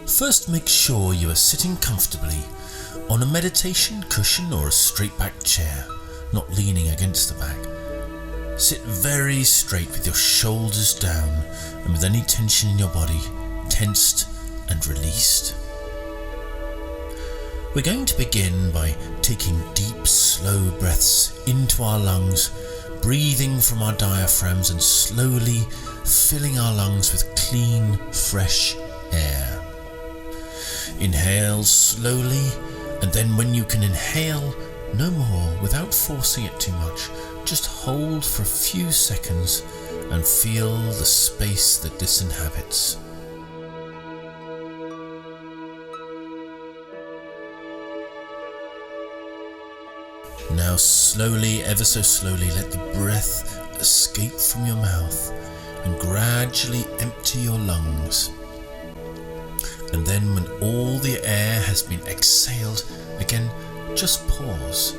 First, make sure you are sitting comfortably on a meditation cushion or a straight back chair, not leaning against the back. Sit very straight with your shoulders down and with any tension in your body tensed and released. We're going to begin by taking deep, slow breaths into our lungs, breathing from our diaphragms and slowly filling our lungs with clean, fresh air. Inhale slowly, and then when you can inhale, no more without forcing it too much. Just hold for a few seconds and feel the space that this inhabits. Now slowly, ever so slowly, let the breath escape from your mouth and gradually empty your lungs. And then when all the air has been exhaled, again just pause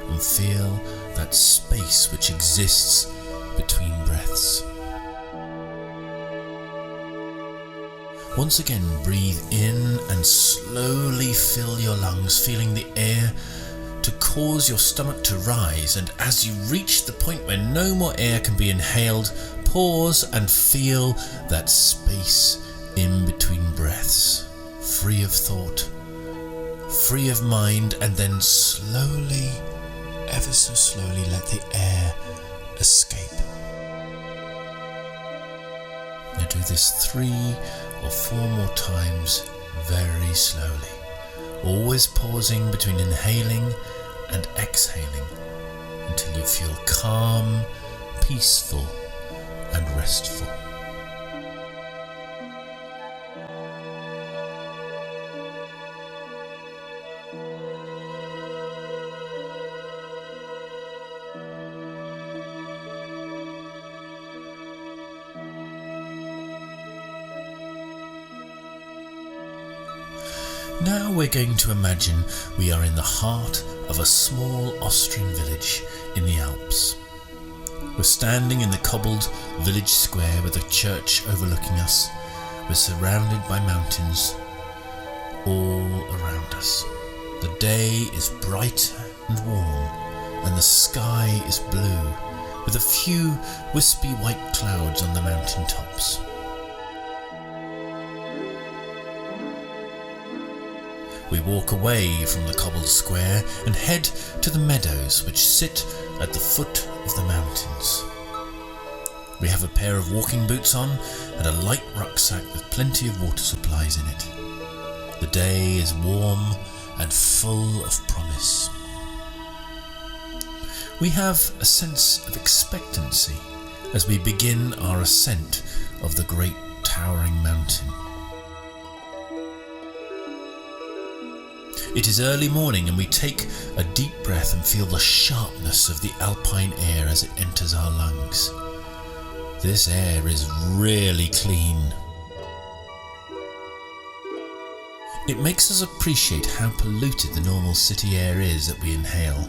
and feel that space which exists between breaths. Once again, breathe in and slowly fill your lungs, feeling the air to cause your stomach to rise, and as you reach the point where no more air can be inhaled, pause and feel that space in between breaths, free of thought, free of mind, and then slowly, ever so slowly, let the air escape. Now do this 3 or 4 more times very slowly, always pausing between inhaling and exhaling until you feel calm, peaceful and restful. Now we're going to imagine we are in the heart of a small Austrian village in the Alps. We're standing in the cobbled village square with a church overlooking us. We're surrounded by mountains all around us. The day is bright and warm, and the sky is blue, with a few wispy white clouds on the mountain tops. We walk away from the cobbled square and head to the meadows which sit at the foot of the mountains. We have a pair of walking boots on and a light rucksack with plenty of water supplies in it. The day is warm and full of promise. We have a sense of expectancy as we begin our ascent of the great towering mountain. It is early morning and we take a deep breath and feel the sharpness of the alpine air as it enters our lungs. This air is really clean. It makes us appreciate how polluted the normal city air is that we inhale.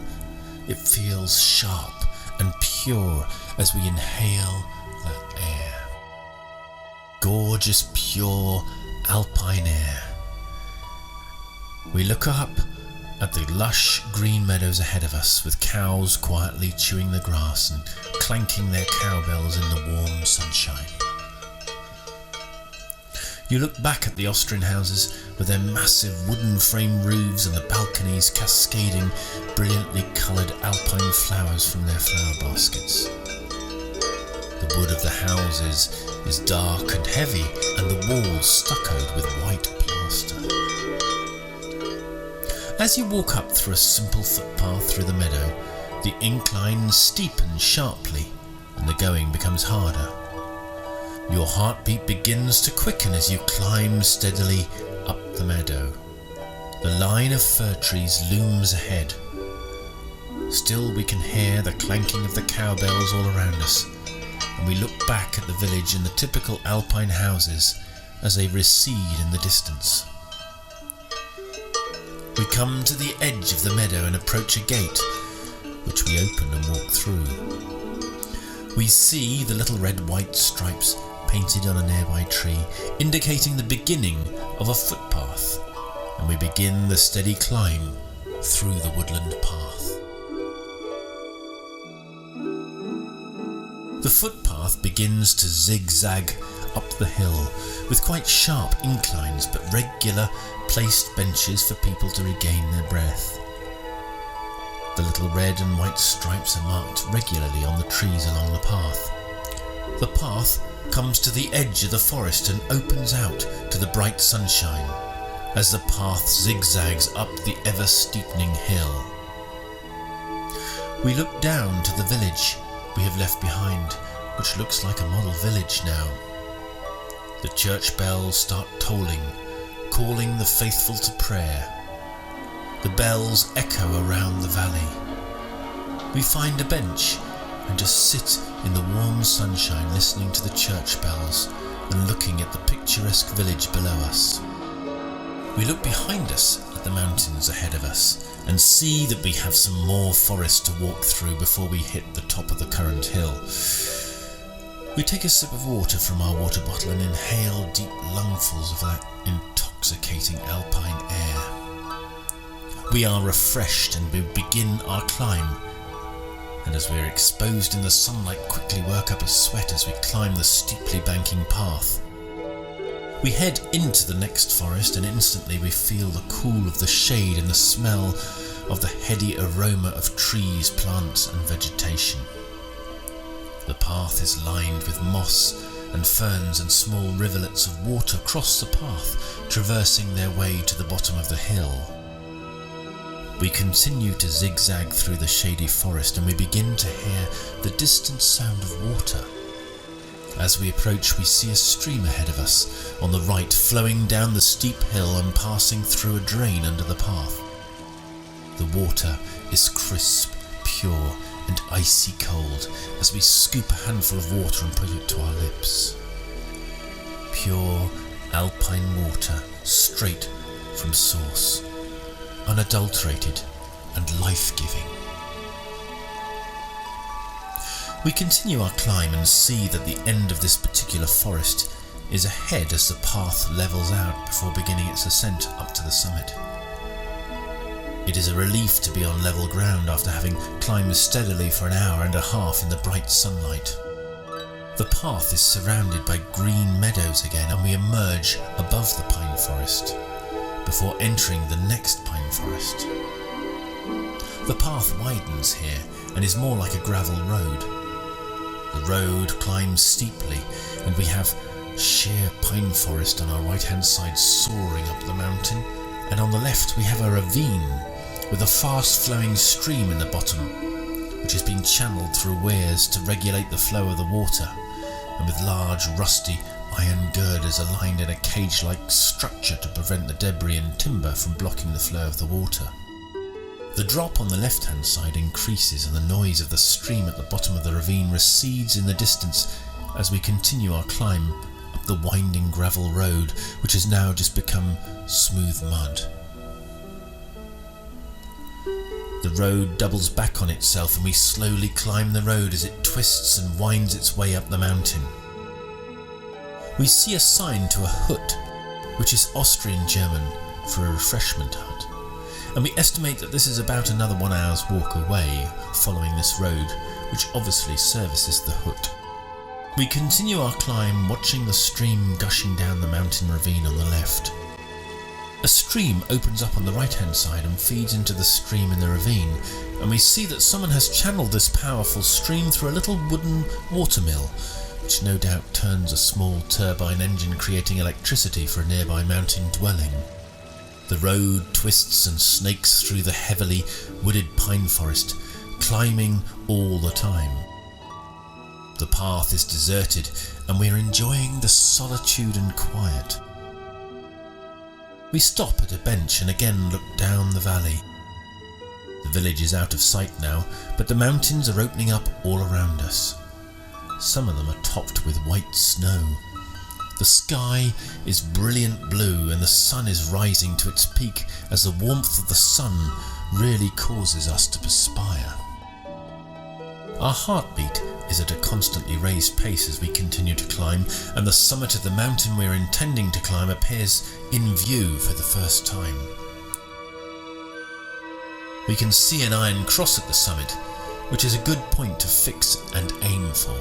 It feels sharp and pure as we inhale that air. Gorgeous, pure alpine air. We look up at the lush green meadows ahead of us, with cows quietly chewing the grass and clanking their cowbells in the warm sunshine. You look back at the Austrian houses with their massive wooden frame roofs and the balconies cascading brilliantly coloured alpine flowers from their flower baskets. The wood of the houses is dark and heavy, and the walls stuccoed with white plaster. As you walk up through a simple footpath through the meadow, the incline steepens sharply and the going becomes harder. Your heartbeat begins to quicken as you climb steadily up the meadow. The line of fir trees looms ahead. Still we can hear the clanking of the cowbells all around us, and we look back at the village and the typical alpine houses as they recede in the distance. We come to the edge of the meadow and approach a gate, which we open and walk through. We see the little red-white stripes painted on a nearby tree, indicating the beginning of a footpath, and we begin the steady climb through the woodland path. The footpath begins to zigzag up the hill, with quite sharp inclines but regular placed benches for people to regain their breath. The little red and white stripes are marked regularly on the trees along the path. The path comes to the edge of the forest and opens out to the bright sunshine as the path zigzags up the ever-steepening hill. We look down to the village we have left behind, which looks like a model village now. The church bells start tolling, calling the faithful to prayer. The bells echo around the valley. We find a bench and just sit in the warm sunshine listening to the church bells and looking at the picturesque village below us. We look behind us at the mountains ahead of us and see that we have some more forest to walk through before we hit the top of the current hill. We take a sip of water from our water bottle and inhale deep lungfuls of that intoxicating alpine air. We are refreshed and we begin our climb, and as we are exposed in the sunlight, quickly work up a sweat as we climb the steeply banking path. We head into the next forest and instantly we feel the cool of the shade and the smell of the heady aroma of trees, plants and vegetation. The path is lined with moss and ferns, and small rivulets of water cross the path, traversing their way to the bottom of the hill. We continue to zigzag through the shady forest and we begin to hear the distant sound of water. As we approach, we see a stream ahead of us on the right, flowing down the steep hill and passing through a drain under the path. The water is crisp, pure and icy cold as we scoop a handful of water and put it to our lips. Pure alpine water, straight from source, unadulterated and life-giving. We continue our climb and see that the end of this particular forest is ahead as the path levels out before beginning its ascent up to the summit. It is a relief to be on level ground after having climbed steadily for an hour and a half in the bright sunlight. The path is surrounded by green meadows again, and we emerge above the pine forest before entering the next pine forest. The path widens here and is more like a gravel road. The road climbs steeply and we have sheer pine forest on our right hand side soaring up the mountain, and on the left we have a ravine with a fast flowing stream in the bottom which has been channeled through weirs to regulate the flow of the water, and with large rusty iron girders aligned in a cage-like structure to prevent the debris and timber from blocking the flow of the water. The drop on the left-hand side increases and the noise of the stream at the bottom of the ravine recedes in the distance as we continue our climb up the winding gravel road, which has now just become smooth mud. The road doubles back on itself and we slowly climb the road as it twists and winds its way up the mountain. We see a sign to a hut, which is Austrian German for a refreshment hut, and we estimate that this is about another 1 hour's walk away following this road, which obviously services the hut. We continue our climb, watching the stream gushing down the mountain ravine on the left. A stream opens up on the right hand side and feeds into the stream in the ravine, and we see that someone has channeled this powerful stream through a little wooden watermill, which no doubt turns a small turbine engine, creating electricity for a nearby mountain dwelling. The road twists and snakes through the heavily wooded pine forest, climbing all the time. The path is deserted and we are enjoying the solitude and quiet. We stop at a bench and again look down the valley. The village is out of sight now, but the mountains are opening up all around us. Some of them are topped with white snow. The sky is brilliant blue and the sun is rising to its peak as the warmth of the sun really causes us to perspire. Our heartbeat is at a constantly raised pace as we continue to climb, and the summit of the mountain we are intending to climb appears in view for the first time. We can see an iron cross at the summit, which is a good point to fix and aim for.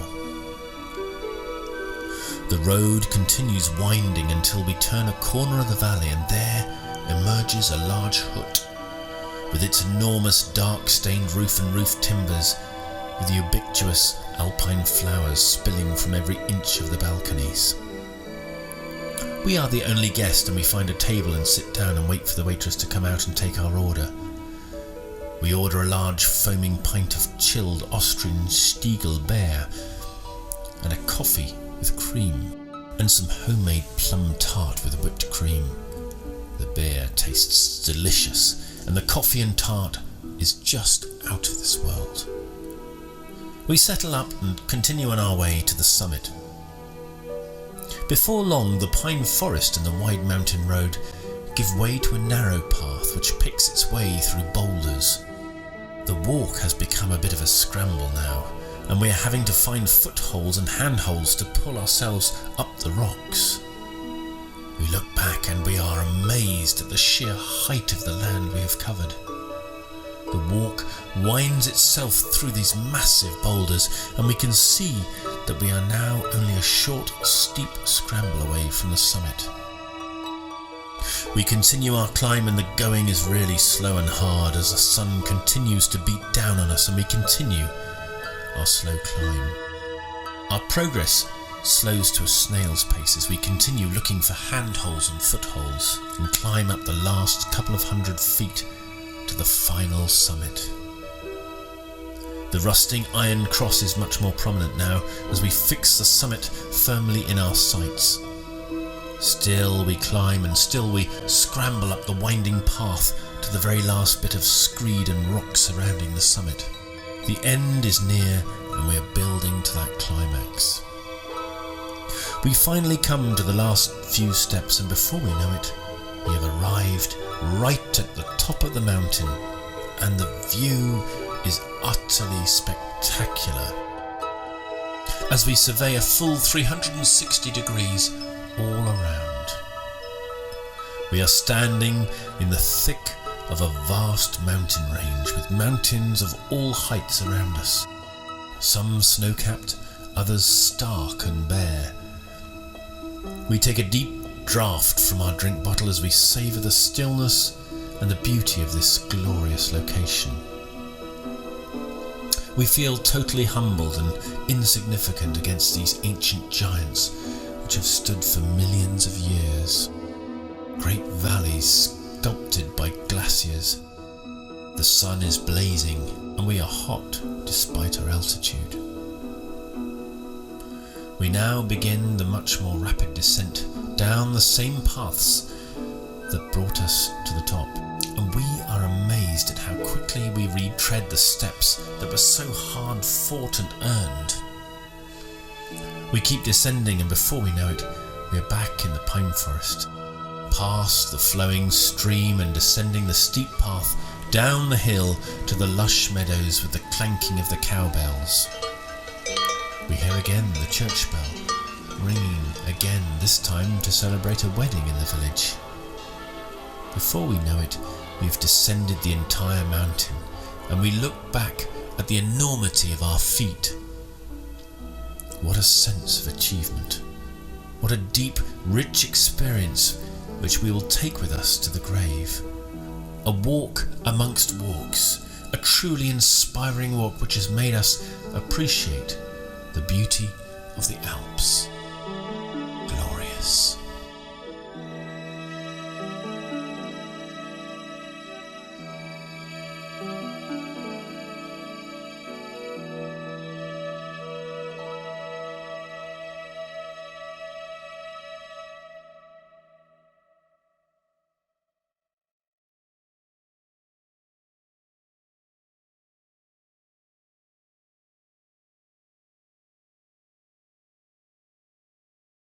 The road continues winding until we turn a corner of the valley, and there emerges a large hut with its enormous dark-stained roof and roof timbers, with the ubiquitous alpine flowers spilling from every inch of the balconies. We are the only guest, and we find a table and sit down and wait for the waitress to come out and take our order. We order a large foaming pint of chilled Austrian Stiegel beer and a coffee with cream and some homemade plum tart with whipped cream. The beer tastes delicious, and the coffee and tart is just out of this world. We settle up and continue on our way to the summit. Before long, the pine forest and the wide mountain road give way to a narrow path which picks its way through boulders. The walk has become a bit of a scramble now, and we are having to find footholds and handholds to pull ourselves up the rocks. We look back and we are amazed at the sheer height of the land we have covered. The walk winds itself through these massive boulders, and we can see that we are now only a short, steep scramble away from the summit. We continue our climb, and the going is really slow and hard as the sun continues to beat down on us, and we continue our slow climb. Our progress slows to a snail's pace as we continue looking for handholds and footholds and climb up the last couple of 100 feet to the final summit. The rusting iron cross is much more prominent now as we fix the summit firmly in our sights. Still we climb, and still we scramble up the winding path to the very last bit of screed and rock surrounding the summit. The end is near, and we are building to that climax. We finally come to the last few steps, and before we know it, we have arrived right at the top of the mountain, and the view is utterly spectacular as we survey a full 360 degrees all around. We are standing in the thick of a vast mountain range with mountains of all heights around us, some snow-capped, others stark and bare. We take a deep draught from our drink bottle as we savour the stillness and the beauty of this glorious location. We feel totally humbled and insignificant against these ancient giants which have stood for millions of years. Great valleys sculpted by glaciers. The sun is blazing, and we are hot despite our altitude. We now begin the much more rapid descent down the same paths that brought us to the top, and we are amazed at how quickly we retread the steps that were so hard fought and earned. We keep descending, and before we know it, we are back in the pine forest, past the flowing stream and descending the steep path down the hill to the lush meadows with the clanking of the cowbells. We hear again the church bell, ringing again, this time to celebrate a wedding in the village. Before we know it, we've descended the entire mountain, and we look back at the enormity of our feat. What a sense of achievement! What a deep, rich experience which we will take with us to the grave. A walk amongst walks, a truly inspiring walk which has made us appreciate the beauty of the Alps.